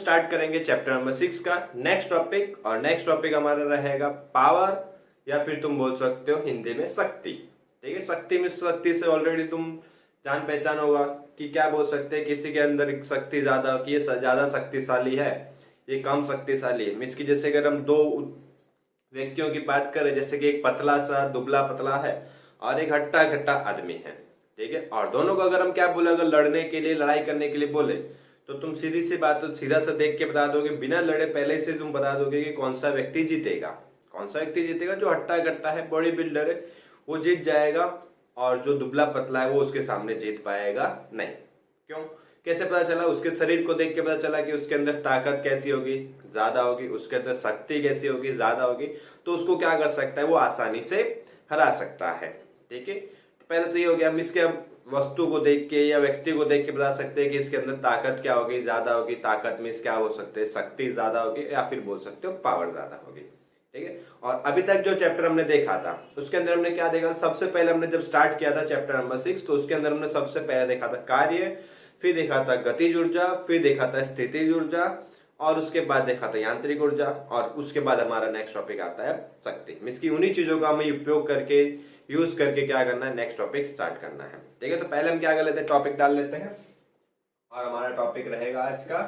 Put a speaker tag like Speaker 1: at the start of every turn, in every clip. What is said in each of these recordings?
Speaker 1: Start करेंगे chapter number 6 का next topic. और नेक्स्ट टॉपिक हमारा रहेगा पावर, या फिर तुम बोल सकते हो हिंदी में शक्ति। ठीक है, शक्ति में शक्ति से ऑलरेडी तुम जान पहचान होगा कि क्या बोल सकते हैं, किसी के अंदर शक्ति ज्यादा, कि ये ज्यादा शक्तिशाली है, ये कम शक्तिशाली है। मीन्स की जैसे अगर हम दो व्यक्तियों की बात करें, जैसे कि एक पतला सा दुबला पतला है और एक हट्टा खट्टा आदमी है, ठीक है, और दोनों को अगर हम क्या बोले, अगर लड़ने के लिए, लड़ाई करने के लिए बोले, तो तुम सीधी सी बात तो सीधा सा देख के बता दोगे, बिना लड़े पहले से तुम बता दोगे कि कौन सा व्यक्ति जीतेगा। कौन सा व्यक्ति जीतेगा? जो हट्टा कट्टा है, बॉडी बिल्डर है, वो जीत जाएगा, और जो दुबला पतला है वो उसके सामने जीत पाएगा नहीं। क्यों? कैसे पता चला? उसके शरीर को देख के पता चला कि उसके अंदर ताकत कैसी होगी, ज्यादा होगी, उसके अंदर शक्ति कैसी होगी, ज्यादा होगी, तो उसको क्या कर सकता है, वो आसानी से हरा सकता है। ठीक है, पहले तो ये हो गया। हम इसके वस्तु को देख के या व्यक्ति को देख के बता सकते हैं कि इसके अंदर ताकत क्या होगी, ज्यादा होगी। ताकत में क्या हो सकते हैं, शक्ति ज्यादा होगी, या फिर बोल सकते हो पावर ज्यादा होगी। ठीक है, और अभी तक जो चैप्टर हमने देखा था उसके अंदर हमने क्या देखा? सबसे पहले हमने जब स्टार्ट किया था चैप्टर नंबर 6, तो उसके अंदर हमने सबसे पहले देखा था कार्य, फिर देखा था गतिज ऊर्जा, फिर देखा था स्थितिज ऊर्जा, और उसके बाद देखा था यांत्रिक ऊर्जा, और उसके बाद हमारा नेक्स्ट टॉपिक आता है शक्ति। इसकी उन्हीं चीजों का हमें उपयोग करके, यूज करके क्या करना है, नेक्स्ट टॉपिक स्टार्ट करना है। ठीक है, तो पहले हम क्या कर लेते हैं, टॉपिक डाल लेते हैं, और हमारा टॉपिक रहेगा आज का,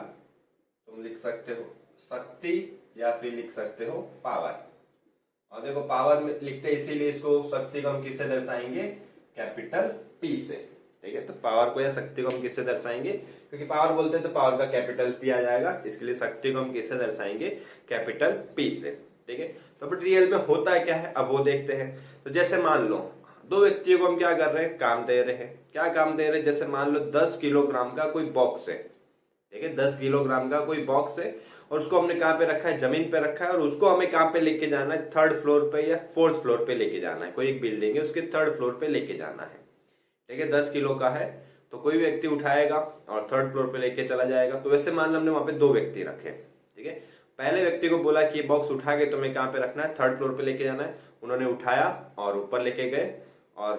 Speaker 1: तुम लिख सकते हो शक्ति या फिर लिख सकते हो पावर। और देखो, पावर में लिखते इसीलिए इसको, शक्ति को हम किससे दर्शाएंगे, कैपिटल पी से। ठीक है, तो पावर को या शक्ति को हम किससे दर्शाएंगे, क्योंकि पावर बोलते हैं तो पावर का कैपिटल पी आ जाएगा, इसके लिए शक्ति को हम किससे दर्शाएंगे, कैपिटल पी से। ठीक है, तो बट रियल में होता है क्या है, अब वो देखते हैं। तो जैसे मान लो दो व्यक्तियों को हम क्या कर रहे हैं, काम दे रहे हैं। क्या काम दे रहे हैं? जैसे मान लो 10 किलोग्राम का कोई बॉक्स है। ठीक है, 10 किलोग्राम का कोई बॉक्स है, और उसको हमने कहाँ पे रखा है, जमीन पे रखा है, और उसको हमें कहाँ पे लेके जाना है, 3rd फ्लोर पे या 4th फ्लोर पे लेके जाना है। कोई एक बिल्डिंग है, उसके 3rd फ्लोर पे लेके जाना है। ठीक है, 10 किलो का है, तो कोई व्यक्ति उठाएगा और 3rd फ्लोर पे लेके चला जाएगा। तो वैसे मान लो हमने वहां पे दो व्यक्ति रखे। ठीक है, पहले व्यक्ति को बोला कि ये बॉक्स उठा के तुम्हें कहाँ पे रखना है, 3rd फ्लोर पे लेके जाना है। उन्होंने उठाया और ऊपर लेके गए, और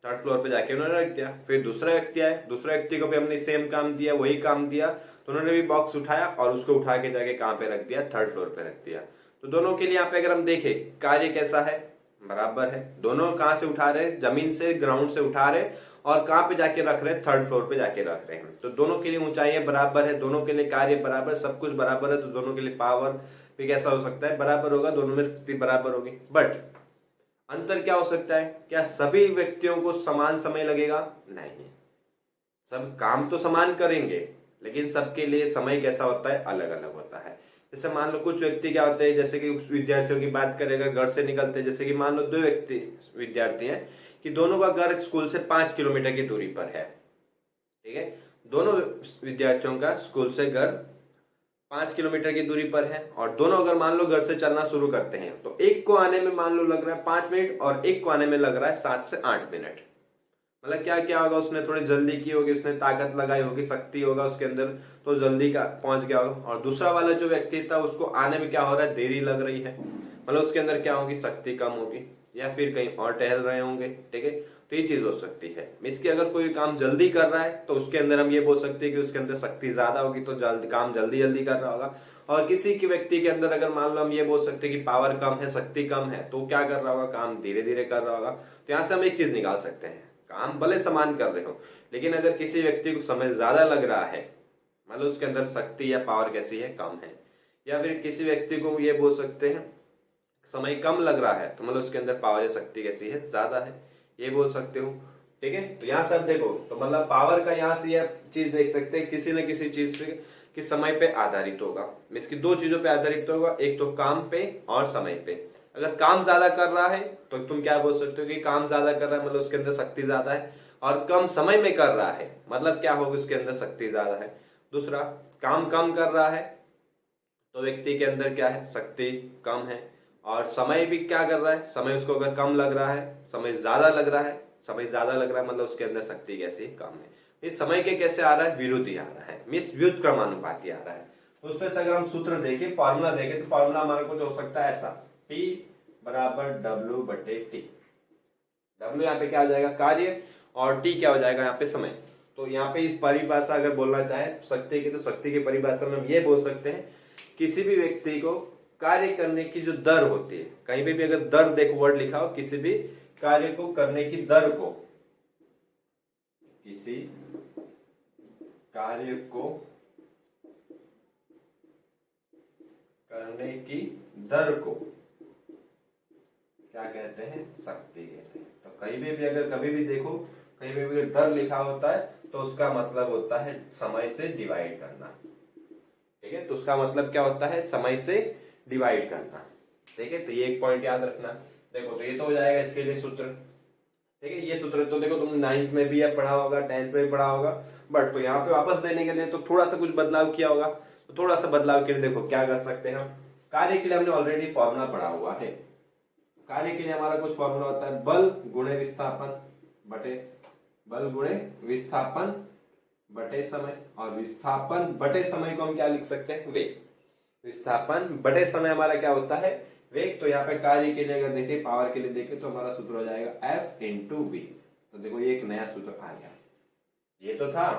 Speaker 1: 3rd फ्लोर पे जाके उन्होंने रख दिया। फिर दूसरा व्यक्ति आया, दूसरे व्यक्ति को भी हमने सेम काम दिया, वही काम दिया, तो उन्होंने भी बॉक्स उठाया और उसको उठा के जाके कहाँ पे रख दिया, 3rd फ्लोर पे रख दिया। तो दोनों के लिए यहाँ पे अगर हम देखें, कार्य कैसा है, बराबर है। दोनों कहाँ से उठा रहे, जमीन से, ग्राउंड से उठा रहे, और कहाँ पे जाके रख रहे, 3rd फ्लोर पे जाके रख रहे हैं। तो दोनों के लिए ऊंचाई बराबर है, दोनों के लिए कार्य बराबर, सब कुछ बराबर है, तो दोनों के लिए पावर भी कैसा हो सकता है, बराबर होगा, दोनों में शक्ति बराबर होगी। बट अंतर क्या हो सकता है, क्या सभी व्यक्तियों को समान समय लगेगा? नहीं, सब काम तो समान करेंगे, लेकिन सबके लिए समय कैसा होता है, अलग अलग होता है। जैसे मान लो कुछ व्यक्ति क्या होते हैं, जैसे कि विद्यार्थियों की बात करेगा, घर से निकलते हैं, जैसे कि मान लो दो व्यक्ति विद्यार्थी हैं कि दोनों का घर स्कूल से 5 किलोमीटर की दूरी पर है। ठीक है, दोनों विद्यार्थियों का स्कूल से घर 5 किलोमीटर की दूरी पर है, और दोनों अगर मान लो घर से चलना शुरू करते हैं, तो एक को आने में मान लो लग रहा है 5 मिनट, और एक को आने में लग रहा है 7 से 8 मिनट। मतलब क्या क्या होगा, उसने थोड़ी जल्दी की होगी, उसने ताकत लगाई होगी, शक्ति होगा उसके अंदर, तो जल्दी का पहुंच गया होगा। और दूसरा वाला जो व्यक्ति था, उसको आने में क्या हो रहा है, देरी लग रही है, मतलब उसके अंदर क्या होगी, शक्ति कम होगी, या फिर कहीं और टहल रहे होंगे। ठीक है, तो ये चीज हो सकती है। इसके अगर कोई काम जल्दी कर रहा है, तो उसके अंदर हम ये बोल सकते हैं कि उसके अंदर शक्ति ज्यादा होगी, तो जल्दी काम जल्दी जल्दी कर रहा होगा। और किसी की व्यक्ति के अंदर अगर मान लो हम ये बोल सकते हैं कि पावर कम है, शक्ति कम है, तो क्या कर रहा होगा, काम धीरे धीरे कर रहा होगा। तो यहाँ से हम एक चीज निकाल सकते हैं, काम भले समान कर रहे हो, लेकिन अगर किसी व्यक्ति को समय ज्यादा लग रहा है, मतलब उसके अंदर शक्ति या पावर कैसी है, कम है। या फिर किसी व्यक्ति को ये बोल सकते हैं समय कम लग रहा है, तो मतलब उसके अंदर पावर या शक्ति कैसी है, ज्यादा है, ये बोल सकते हो। ठीक है, तो यहाँ सब देखो, तो मतलब पावर का यहाँ से यह चीज देख सकते हैं, किसी न किसी चीज से कि समय पे आधारित होगा। इसकी दो चीजों पे आधारित होगा, एक तो काम पे और समय पे। अगर काम ज्यादा कर रहा है, तो तुम क्या बोल सकते हो कि काम ज्यादा कर रहा है, मतलब उसके अंदर शक्ति ज्यादा है। और कम समय में कर रहा है, मतलब क्या होगा, उसके अंदर शक्ति ज्यादा है। दूसरा, काम कम कर रहा है, तो व्यक्ति के अंदर क्या है, शक्ति कम है। और समय भी क्या कर रहा है, समय उसको अगर कम लग रहा है, समय ज्यादा लग रहा है, समय ज्यादा लग रहा है, मतलब उसके अंदर शक्ति कैसी, कम है। इस समय के कैसे आ रहा है, विरोधी आ रहा है, मीन्स व्युत्क्रमानुपाती आ रहा है। तो उसमें से अगर हम सूत्र देखें, फॉर्मूला देखें, तो फॉर्मूला हमारा कुछ हो सकता है ऐसा, P बराबर W बटे T। W यहाँ पे क्या हो जाएगा, कार्य, और T क्या हो जाएगा यहाँ पे समय। तो यहाँ पे इस परिभाषा अगर बोलना चाहे शक्ति की, तो शक्ति की परिभाषा में हम ये बोल सकते हैं किसी भी व्यक्ति को कार्य करने की जो दर होती है, कहीं पे भी अगर दर देखो वर्ड लिखा हो, किसी भी कार्य को करने की दर को, किसी कार्य को करने की दर को क्या कहते हैं? शक्ति कहते हैं। तो कहीं भी अगर कभी भी देखो कहीं भी अगर दर लिखा होता है तो उसका मतलब होता है समय से डिवाइड करना। ठीक है, तो उसका मतलब क्या होता है? समय से डिवाइड करना। ठीक है, तो ये एक पॉइंट याद रखना। देखो तो ये तो हो जाएगा इसके लिए सूत्र। ठीक है, ये सूत्र तो देखो तुमने 9th में भी पढ़ा होगा, 10th में भी पढ़ा होगा, बट तो यहाँ पे वापस देने के लिए तो थोड़ा सा कुछ बदलाव किया होगा। तो थोड़ा सा बदलाव के लिए देखो क्या कर सकते हैं हम। कार्य के लिए हमने ऑलरेडी फॉर्मूला पढ़ा हुआ है। कार्य के लिए हमारा कुछ फॉर्मूला होता है बल गुणे विस्थापन बटे बल गुणे विस्थापन बटे समय, और विस्थापन बटे समय को हम क्या लिख सकते हैं? वेग। विस्थापन बटे समय हमारा क्या होता है? वेग। तो यहाँ पे कार्य के लिए अगर देखें, पावर के लिए देखें, तो हमारा सूत्र हो जाएगा F इंटू वी। तो देखो ये एक नया सूत्र आ गया। ये तो था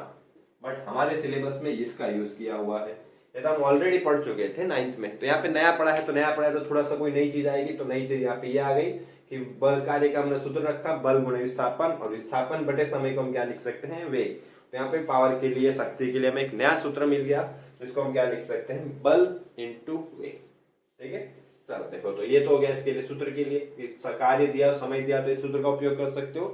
Speaker 1: बट हमारे सिलेबस में इसका यूज किया हुआ है। ये तो हम ऑलरेडी पढ़ चुके थे 9th में। तो यहाँ पे नया पढ़ा है, तो नया पढ़ा है तो थोड़ा सा कोई नई चीज आएगी। तो नई चीज यहाँ पे ये आ गई कि बल कार्य का हमने सूत्र रखा बल गुणे विस्थापन, और विस्थापन बटे समय को हम क्या लिख सकते हैं? वेग। तो यहाँ पे पावर के लिए, शक्ति के लिए हमें एक नया सूत्र मिल गया, जिसको हम क्या लिख सकते हैं? बल इंटू वेग। ठीक है, चलो देखो तो ये तो हो गया इसके लिए सूत्र के लिए। कार्य दिया हो, समय दिया तो इस सूत्र का उपयोग कर सकते हो,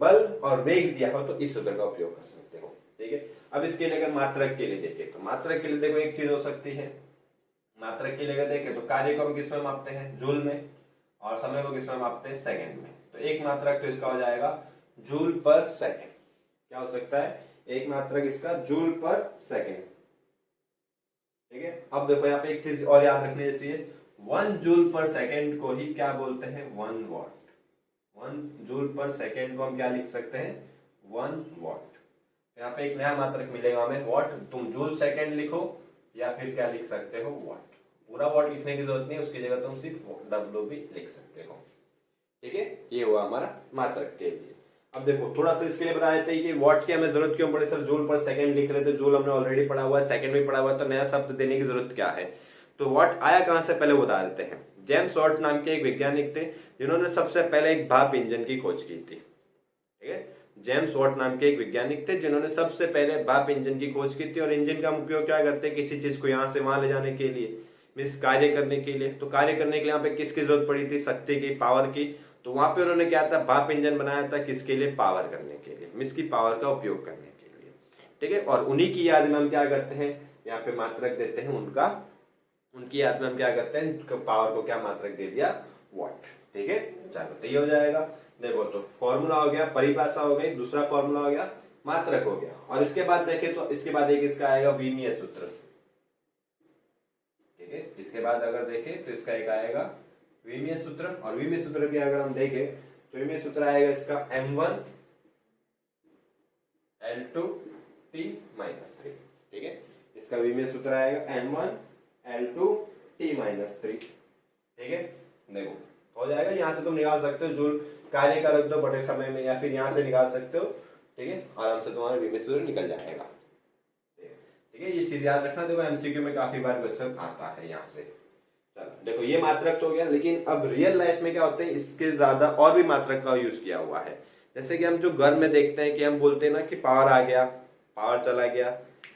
Speaker 1: बल और वेग दिया हो तो इस सूत्र का उपयोग कर सकते हो। ठीक है, अब इसके लिए अगर मात्रक के लिए देखें, तो मात्रक के लिए देखो एक चीज हो सकती है। मात्रक के लिए अगर देखें तो कार्य को हम किस में मापते हैं? जूल में, और समय को किस में मापते हैं? सेकंड में। तो एक मात्रक तो इसका हो जाएगा जूल पर सेकंड। क्या हो सकता है? एक मात्रक इसका जूल पर सेकंड। ठीक है, अब देखो यहाँ पे एक चीज और याद रखनी जैसी है, 1 जूल पर सेकंड को ही क्या बोलते हैं? 1 वॉट। 1 जूल पर सेकंड को हम क्या लिख सकते हैं? 1 वॉट। यहाँ पे एक नया मात्रक मिलेगा हमें, वॉट। तुम जूल सेकंड लिखो या फिर क्या लिख सकते हो? वॉट। पूरा वॉट लिखने की जरूरत नहीं, उसकी जगह तुम सिर्फ डब्ल्यू भी लिख सकते हो। ठीक है, ये हुआ हमारा मात्रक के लिए। अब देखो थोड़ा सा इसके लिए बता देते हैं कि वॉट की हमें जरूरत क्यों पड़े? सर जूल पर सेकंड लिख रहे थे, जूल हमने ऑलरेडी पढ़ा हुआ है, सेकंड भी पढ़ा हुआ है, तो नया शब्द देने की जरूरत क्या है? तो वॉट आया कहां से पहले बता देते हैं। जेम्स वॉट नाम के एक वैज्ञानिक थे जिन्होंने सबसे पहले एक भाप इंजन की खोज की थी। ठीक है, जेम्स वॉट नाम के एक वैज्ञानिक थे जिन्होंने सबसे पहले भाप इंजन की खोज की थी। और इंजन का उपयोग क्या करते हैं? किसी चीज को यहाँ से वहां ले जाने के लिए, मीन्स कार्य करने के लिए। तो कार्य करने के लिए यहाँ पे किसकी जरूरत पड़ी थी? शक्ति की, पावर की। तो वहां पे उन्होंने क्या था? भाप इंजन बनाया था। किसके लिए? पावर करने के लिए, मीन्स की पावर का उपयोग करने के लिए। ठीक है, और उन्हीं की याद में हम क्या करते हैं? यहाँ पे मात्रक देते हैं उनका, उनकी याद में हम क्या करते हैं? पावर को क्या मात्रक दे दिया? वॉट। ठीक है, चलो तो ये हो जाएगा। देखो तो फॉर्मूला हो गया, परिभाषा हो गई, दूसरा फॉर्मूला हो गया, मात्रक हो गया। और इसके बाद देखें तो इसके बाद एक इसका आएगा विमीय सूत्र। ठीक है, इसके बाद अगर देखें तो इसका एक आएगा विमीय सूत्र। और विमीय सूत्र भी अगर हम देखें तो विमीय सूत्र आएगा इसका M1 L2 T - 3। ठीक है, इसका विमीय सूत्र आएगा M1 L2 T - 3। ठीक है, देखो हो जाएगा। यहाँ से तुम निकाल सकते हो जूल कार्य का रख दो बटे समय में, या फिर यहाँ से निकाल सकते हो। ठीक है, आराम से तुम्हारा विमीय सूत्र निकल जाएगा। ठीक है, ये चीज याद रखना। देखो एमसीक्यू में काफी बार क्वेश्चन आता है यहाँ से। चलो देखो ये मात्रक तो हो गया, लेकिन अब रियल लाइफ में क्या होते हैं? इसके ज्यादा और भी मात्रक का यूज किया हुआ है। जैसे कि हम जो घर में देखते हैं कि हम बोलते हैं ना कि पावर आ गया, पावर चला गया।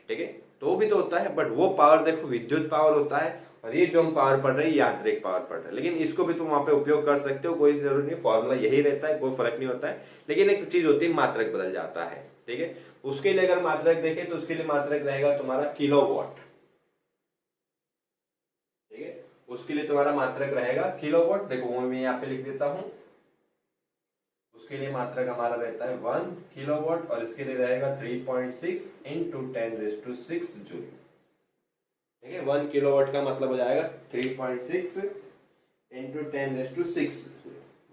Speaker 1: ठीक है, तो भी तो होता है, बट वो पावर देखो विद्युत पावर होता है, और ये जो हम पावर पढ़ रहे हैं यांत्रिक पावर पढ़ रहे हैं। लेकिन इसको भी तुम वहां पे उपयोग कर सकते हो, कोई जरूरत नहीं, फॉर्मूला यही रहता है, कोई फर्क नहीं होता है। लेकिन एक चीज होती है, मात्रक बदल जाता है। ठीक है, उसके लिए अगर मात्रक देखें तो उसके लिए मात्रक रहेगा तुम्हारा किलोवाट। ठीक है, उसके लिए तुम्हारा मात्रक रहेगा किलोवाट। देखो वो मैं यहाँ पे लिख देता हूं। उसके लिए मात्रक हमारा रहता है 1 किलोवाट, और इसके लिए रहेगा 3.6 × 10⁶ जूल। ठीक है, 1 किलोवाट का मतलब हो जाएगा 3.6 × 10⁶।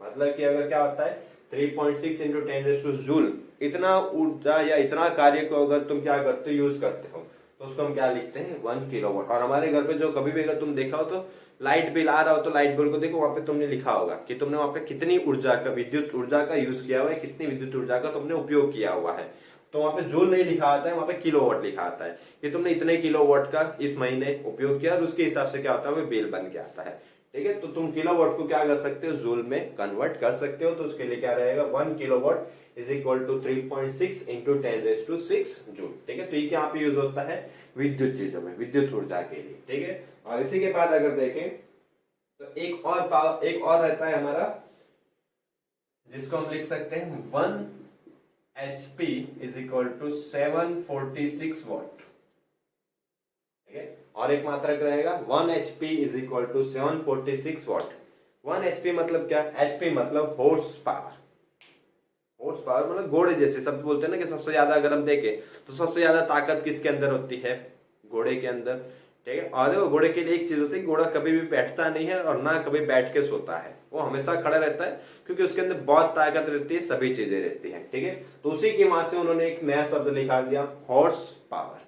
Speaker 1: मतलब कि अगर क्या होता है 3.6 × 10⁻⁴ जूल, इतना ऊर्जा या इतना कार्य को अगर तुम क्या करते हो? यूज करते हो, तो उसको हम क्या लिखते हैं? 1 किलोवाट। और हमारे घर पे जो कभी भी अगर तुम देखा हो तो लाइट बिल आ रहा हो, तो लाइट बिल को देखो वहां पे तुमने लिखा होगा कि तुमने वहां पे कितनी ऊर्जा का, विद्युत ऊर्जा का यूज किया हुआ है, कितनी विद्युत ऊर्जा का तुमने उपयोग किया हुआ है। तो वहां पे जूल नहीं लिखा आता है, वहां पे किलोवाट लिखा आता है कि तुमने इतने किलोवाट का इस महीने उपयोग किया और उसके हिसाब से क्या होता है बिल बन के आता है। ठीक है, तो तुम किलोवाट को क्या कर सकते हो, जूल में कन्वर्ट कर सकते हो। तो उसके लिए क्या रहेगा, 1 kilowatt is equal to 3.6 into 10⁻6 joule. ठीक है, तो ये क्या पे यूज होता है, विद्युत चीजों में, विद्युत ऊर्जा के लिए। ठीक है, और इसी के बाद अगर देखें तो एक और रहता है हमारा, जिसको हम लिख सकते हैं 1 HP is equal to 746 watt. ठीक है, और एक मात्रक रहेगा 1 HP is equal to 746 watt. 1 HP मतलब क्या, HP मतलब हॉर्स पावर। हॉर्स पावर मतलब घोड़े जैसे शब्द बोलते हैं ना, कि सबसे ज्यादा अगर हम देखें तो सबसे ज्यादा ताकत किसके अंदर होती है, घोड़े के अंदर। ठीक है, और देखो घोड़े के लिए एक चीज होती है, घोड़ा कभी भी बैठता नहीं है और ना कभी बैठ के सोता है, वो हमेशा खड़ा रहता है, क्योंकि उसके अंदर बहुत ताकत रहती है, सभी चीजें रहती हैं। ठीक है, तो उसी की वहां से उन्होंने एक नया शब्द निकाल दिया, हॉर्स पावर।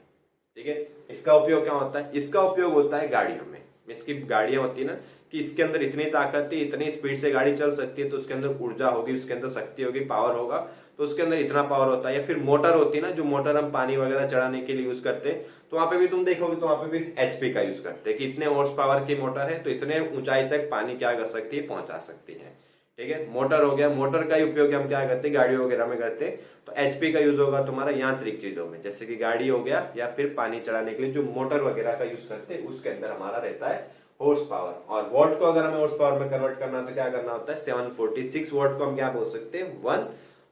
Speaker 1: ठीक है, इसका उपयोग क्या होता है, इसका उपयोग होता है गाड़ियों में। इसकी गाड़ियां होती है ना, कि इसके अंदर इतनी ताकत है, इतनी स्पीड से गाड़ी चल सकती है, तो उसके अंदर ऊर्जा होगी, उसके अंदर शक्ति होगी, पावर होगा, तो उसके अंदर इतना पावर होता है। या फिर मोटर होती है ना, जो मोटर हम पानी वगैरह चढ़ाने के लिए यूज करते हैं, तो वहां पे भी तुम देखोगे तो वहां पे भी HP का यूज करते हैं, कि इतने हॉर्स पावर की मोटर है तो इतने ऊंचाई तक पानी क्या कर सकती है, पहुंचा सकती है। ठीक है, मोटर हो गया, मोटर का ही उपयोग हम क्या करते हैं, गाड़ी वगैरह में करते हैं। तो HP का यूज होगा तुम्हारा यांत्रिक चीजों में, जैसे कि गाड़ी हो गया, या फिर पानी चढ़ाने के लिए जो मोटर वगैरह का यूज करते हैं, उसके अंदर हमारा रहता है हॉर्स पावर। और वॉट को अगर हमें हॉर्स पावर में कन्वर्ट करना है तो क्या करना होता है, 746 वॉट को हम क्या बोल सकते हैं, 1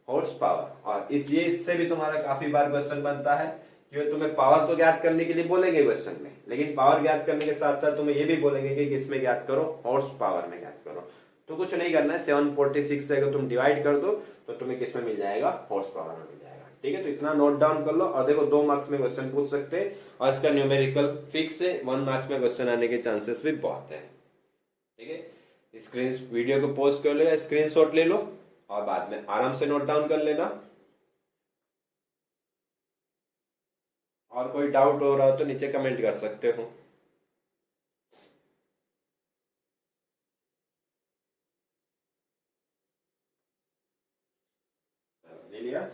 Speaker 1: हॉर्स पावर। और इसलिए इससे भी तुम्हारा काफी बार क्वेश्चन बनता है, कि तुम्हें पावर तो ज्ञात करने के लिए बोलेंगे क्वेश्चन में, लेकिन पावर ज्ञात करने के साथ साथ तुम्हें ये भी बोलेंगे कि किसमें ज्ञात करो, हॉर्स पावर में ज्ञात करो। तो कुछ नहीं करना है, 746 से अगर तुम डिवाइड कर दो तो तुम्हें किसमें मिल जाएगा, हॉर्स पावर में मिल जाएगा। ठीक है, तो इतना नोट डाउन कर लो। और देखो 2 मार्क्स में क्वेश्चन पूछ सकते हैं, और इसका न्यूमेरिकल फिक्स है, 1 मार्क्स में क्वेश्चन आने के चांसेस भी बहुत है। ठीक है, स्क्रीन वीडियो को पॉज कर लो, स्क्रीनशॉट ले लो, और बाद में आराम से नोट डाउन कर लेना। और कोई डाउट हो रहा हो तो नीचे कमेंट कर सकते हो। ले लिया,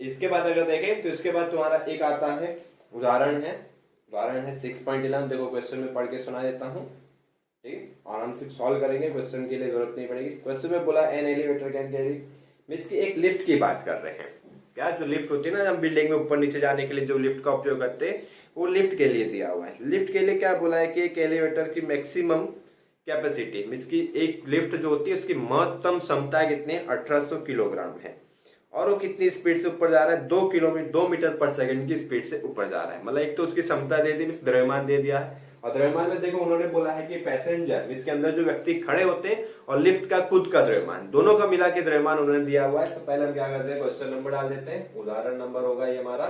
Speaker 1: इसके बाद अगर देखें तो इसके बाद तुम्हारा एक आता है, उदाहरण है 6.11। देखो क्वेश्चन में पढ़ के सुना देता हूँ। ठीक है, आराम से सॉल्व करेंगे, क्वेश्चन के लिए जरूरत नहीं पड़ेगी। क्वेश्चन में बोला an elevator can carry, means की एक लिफ्ट की बात कर रहे हैं। क्या, जो लिफ्ट होती है ना, हम बिल्डिंग में ऊपर नीचे जाने के लिए जो लिफ्ट का उपयोग करते हैं, वो लिफ्ट के लिए दिया हुआ है। लिफ्ट के लिए क्या बोला है कि एक एलिवेटर की मैक्सिमम कैपेसिटी, मींस की एक लिफ्ट जो होती है उसकी महत्तम क्षमता कितनी है, 1800 किलोग्राम है। और वो कितनी स्पीड से ऊपर जा रहा है, 2 मीटर पर सेकंड की स्पीड से ऊपर जा रहा है। मतलब एक तो उसकी क्षमता दे दी, मींस द्रव्यमान दे दिया है। और द्रव्यमान में देखो उन्होंने बोला है कि पैसेंजर, इसके अंदर जो व्यक्ति खड़े होते हैं, और लिफ्ट का खुद का द्रव्यमान, दोनों का मिला के द्रव्यमान उन्होंने दिया हुआ है। तो पहले हम क्या करते हैं, क्वेश्चन नंबर डाल देते हैं। उदाहरण नंबर होगा ये हमारा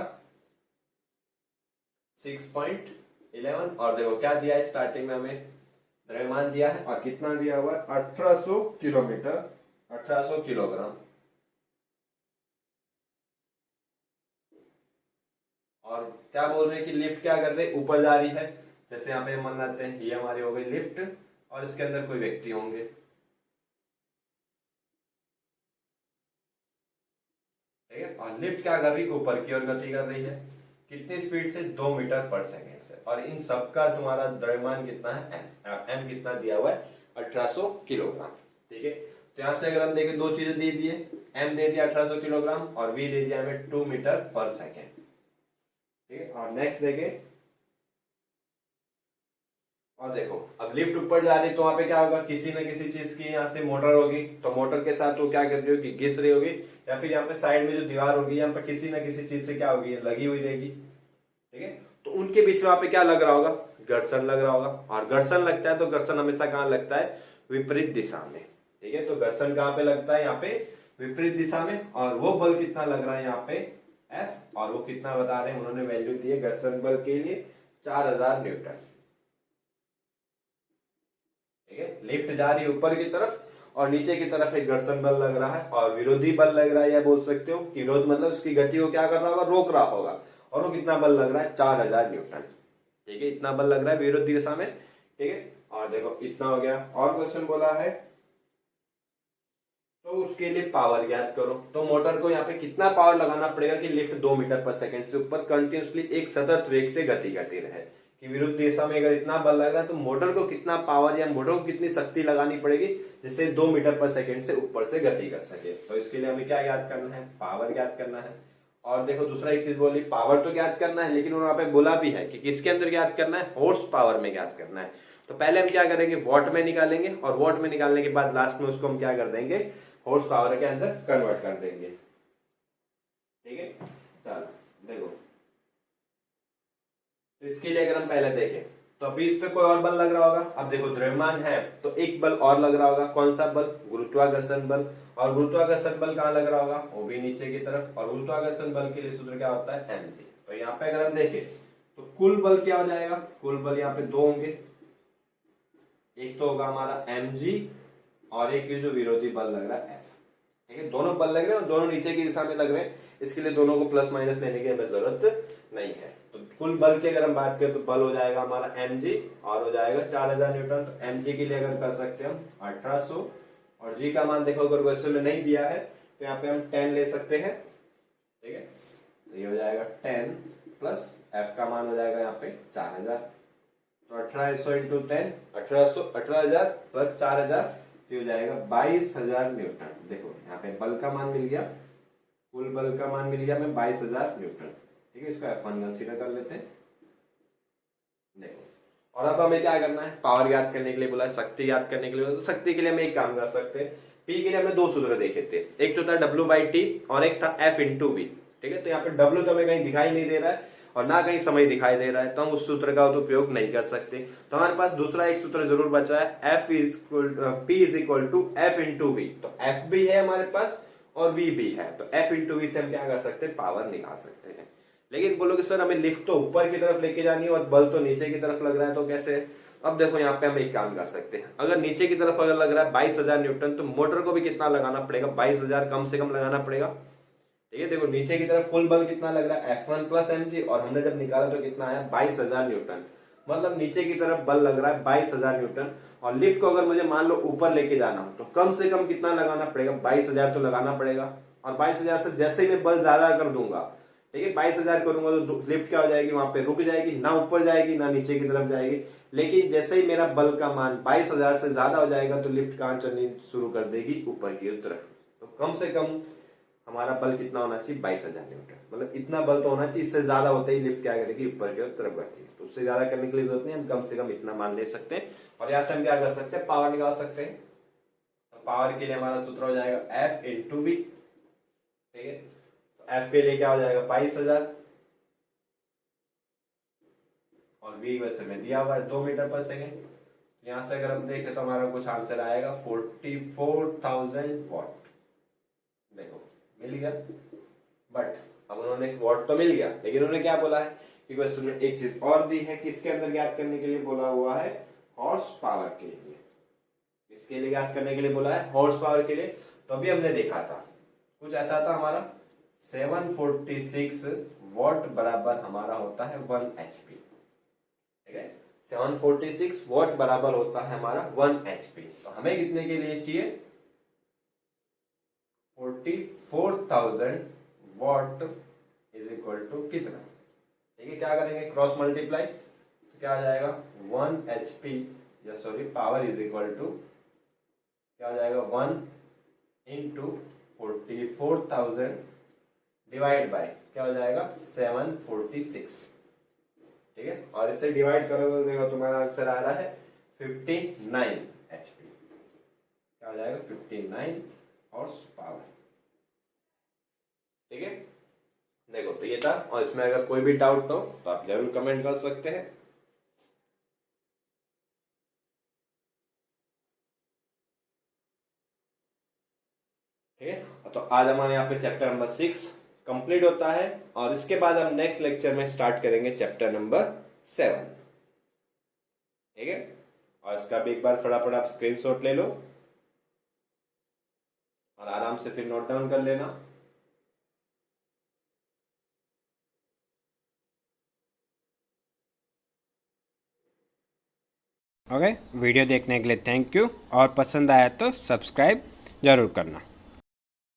Speaker 1: 6.11, और देखो क्या दिया है, स्टार्टिंग में हमें द्रव्यमान दिया है, और कितना दिया हुआ है, 1800 किलोमीटर, 1800 किलोग्राम। और क्या बोल रहे हैं कि लिफ्ट क्या कर रहे हैं, ऊपर जा रही है। जैसे यहाँ पे मान लेते हैं ये हमारी हो गई लिफ्ट, और इसके अंदर कोई व्यक्ति होंगे। ठीक है, और लिफ्ट क्या कर रही है, ऊपर की ओर गति कर रही है। कितनी स्पीड से, 2 मीटर पर सेकेंड से। और इन सबका तुम्हारा द्रव्यमान कितना है, एम कितना दिया हुआ है, 1800 किलोग्राम। ठीक है, तो यहां से अगर हम देखें, 2 चीजें दे दिए, एम दे दिया 1800 किलोग्राम, और वी दे दिया हमें 2 मीटर पर सेकेंड। ठीक है, और नेक्स्ट देखें, और देखो अब लिफ्ट ऊपर जा रही है, तो वहां पे क्या होगा, किसी न किसी चीज की यहाँ से मोटर होगी, तो मोटर के साथ वो क्या कर रही होगी, घिस रही होगी। या फिर यहाँ पे साइड में जो दीवार होगी, यहाँ पे किसी न किसी चीज से क्या होगी, लगी हुई रहेगी। ठीक है, तो उनके बीच में वहां पे क्या लग रहा होगा, घर्षण लग रहा होगा। और घर्षण लगता है तो घर्षण हमेशा कहाँ लगता है, विपरीत दिशा में। ठीक है, तो घर्षण कहाँ पे लगता है, यहाँ पे विपरीत दिशा में। और वो बल कितना लग रहा है यहाँ पे, F, और वो कितना बता रहे हैं, उन्होंने वैल्यू दी है घर्षण बल के लिए 4000 न्यूटन। ठीक है, लिफ्ट जा रही है ऊपर की तरफ, और नीचे की तरफ एक घर्षण बल लग रहा है और विरोधी बल लग रहा है, या बोल सकते हो कि विरोध मतलब उसकी गति को क्या कर रहा होगा, रोक रहा होगा। और वो कितना बल लग रहा है, 4000 न्यूटन। ठीक है, इतना बल लग रहा है विरोधी दिशा में। ठीक है, और देखो इतना हो गया। और क्वेश्चन बोला है तो उसके लिए पावर ज्ञात करो। तो मोटर को यहाँ पे कितना पावर लगाना पड़ेगा कि लिफ्ट 2 मीटर पर सेकंड से ऊपर कंटिन्यूसली एक सतत वेग से गति करती रहे। कि विरुद्ध दिशा में अगर इतना बल लग रहा है तो मोटर को कितना पावर या मोटर को कितनी शक्ति लगानी पड़ेगी जिससे 2 मीटर पर सेकंड से ऊपर से गति कर सके। तो इसके लिए हमें क्या ज्ञात करना है, पावर ज्ञात करना है। और देखो दूसरा एक चीज बोली, पावर तो ज्ञात करना है, लेकिन वहां पे बोला भी है कि किसके अंदर ज्ञात करना है, हॉर्स पावर में ज्ञात करना है। तो पहले हम क्या करेंगे, वॉट में निकालेंगे, और वॉट में निकालने के बाद लास्ट में उसको हम क्या कर देंगे, हॉर्स पावर के अंदर कन्वर्ट कर देंगे। ठीक है, चलो देखो तो इसके लिए अगर हम पहले देखें तो अभी इस पे कोई और बल लग रहा होगा। अब देखो द्रव्यमान है तो एक बल और लग रहा होगा, कौन सा बल, गुरुत्वाकर्षण बल। और गुरुत्वाकर्षण बल कहाँ लग रहा होगा, वो भी नीचे की तरफ। और गुरुत्वाकर्षण बल के लिए सूत्र क्या होता है, mg। तो यहाँ पे अगर हम देखें तो कुल बल क्या हो जाएगा, कुल बल यहाँ पे दो होंगे, एक तो होगा हमारा mg और एक ये जो विरोधी बल लग रहा है f। ठीक है, दोनों बल लग रहे हैं और दोनों नीचे की दिशा में लग रहे हैं, इसके लिए दोनों को प्लस माइनस लेने की हमें जरूरत नहीं है। तो कुल बल की अगर हम बात करें तो बल हो जाएगा हमारा mg और हो जाएगा 4000 न्यूटन। तो mg के लिए अगर कर सकते हैं हम 1800, और g का मान देखो अगर क्वेश्चन में नहीं दिया है तो यहाँ पे हम 10 ले सकते हैं। ठीक है, तो ये हो जाएगा 10 प्लस f का मान हो जाएगा यहाँ पे 4000। तो 1800 इंटू 10, 18,000 प्लस 4000 तो हो जाएगा 22,000 न्यूटन। देखो यहाँ पे बल का मान मिल गया, कुल बल का मान मिल गया हमें 22,000 न्यूटन। ठीक है, इसको F1 कंसीडर कर लेते हैं। देखो और अब हमें क्या करना है, पावर ज्ञात करने के लिए बोला है, शक्ति ज्ञात करने के लिए बोला। तो शक्ति के लिए हम एक काम कर सकते हैं, P के लिए हमने दो सूत्र देखे थे, एक तो था W/T और एक था F × V। ठीक है, तो यहाँ पे W तो हमें कहीं दिखाई नहीं दे रहा है और ना कहीं समय दिखाई दे रहा है, तो हम उस सूत्र का उपयोग नहीं कर सकते। तो हमारे पास दूसरा एक सूत्र जरूर बचा है, P = F × V। तो F भी है हमारे पास और V भी है, तो F × V से हम क्या कर सकते हैं, पावर निकाल सकते हैं। लेकिन बोलोगे सर हमें लिफ्ट तो ऊपर की तरफ लेके जानी है और बल तो नीचे की तरफ लग रहा है, तो कैसे। अब देखो यहाँ पे हम एक काम कर सकते हैं, अगर नीचे की तरफ अगर लग रहा है 22,000 न्यूटन, तो मोटर को भी कितना लगाना पड़ेगा, 22,000 कम से कम लगाना पड़ेगा। ठीक है, देखो नीचे की तरफ कुल बल कितना लग रहा है, F1 + mg, और हमने जब निकाला तो कितना आया, 22,000 न्यूटन। मतलब नीचे की तरफ बल लग रहा है 22,000 न्यूटन, और लिफ्ट को अगर मुझे मान लो ऊपर लेके जाना हो तो कम से कम कितना लगाना पड़ेगा, 22,000 तो लगाना पड़ेगा। और 22,000 से जैसे ही मैं बल ज्यादा कर दूंगा, ठीक है 22,000 करूंगा तो लिफ्ट क्या हो जाएगी, वहां पे रुक जाएगी, ना ऊपर जाएगी ना नीचे की तरफ जाएगी। लेकिन जैसे ही मेरा बल का मान 22,000 से ज्यादा हो जाएगा तो लिफ्ट कहाँ चलनी शुरू कर देगी, ऊपर की तरफ। तो कम से कम हमारा बल कितना होना चाहिए, 22,000 न्यूटन। मतलब इतना बल तो होना चाहिए, इससे ज्यादा होते ही लिफ्ट क्या करेगी, ऊपर की तरफ बढ़ती है। तो उससे ज्यादा करने के लिए जरूरत नहीं, हम कम से कम इतना मान ले सकते हैं। और यहाँ से हम क्या कर सकते हैं, पावर निकाल सकते हैं। तो पावर के लिए हमारा सूत्र हो जाएगा F × V। ठीक है, F के लिए क्या हो जाएगा, 22,000, और V वैसे में दिया हुआ है 2 मीटर पर सेकेंड। यहां से अगर हम देखें तो हमारा कुछ आंसर आएगा 44,000 वॉट। देखो मिल गया, बट अब उन्होंने वॉट तो मिल गया, लेकिन उन्होंने क्या बोला है कि क्वेश्चन में एक चीज और दी है कि इसके अंदर ज्ञात करने के लिए बोला हुआ है हॉर्स पावर के लिए। इसके लिए ज्ञात करने के लिए बोला है हॉर्स पावर के लिए। तो अभी हमने देखा था कुछ ऐसा था, हमारा 746 वॉट बराबर हमारा होता है 1 HP। ठीक है, 746 वॉट बराबर होता है हमारा 1 HP। तो हमें कितने के लिए चाहिए, 44,000 वॉट = कितना। ठीक है, क्या करेंगे, क्रॉस मल्टीप्लाई, तो क्या आ जाएगा 1 HP या सॉरी पावर = क्या हो जाएगा 1 × 44,000 डिवाइड बाय क्या हो जाएगा 746। ठीक है, और इससे डिवाइड करोगे तो देखो तुम्हारा आंसर आ रहा है 59 HP। क्या हो जाएगा 59 हॉर्स पावर। ठीक है, देखो तो ये था। और इसमें अगर कोई भी डाउट हो तो आप जरूर कमेंट कर सकते हैं। ठीक है, तो आज हमारे यहाँ पे चैप्टर नंबर 6 कंप्लीट होता है, और इसके बाद हम नेक्स्ट लेक्चर में स्टार्ट करेंगे चैप्टर नंबर 7। ठीक है, और इसका भी एक बार फटाफट आप स्क्रीनशॉट ले लो। और आराम से फिर नोट डाउन कर लेना। ओके, वीडियो देखने के लिए थैंक यू, और पसंद आया तो सब्सक्राइब ज़रूर करना।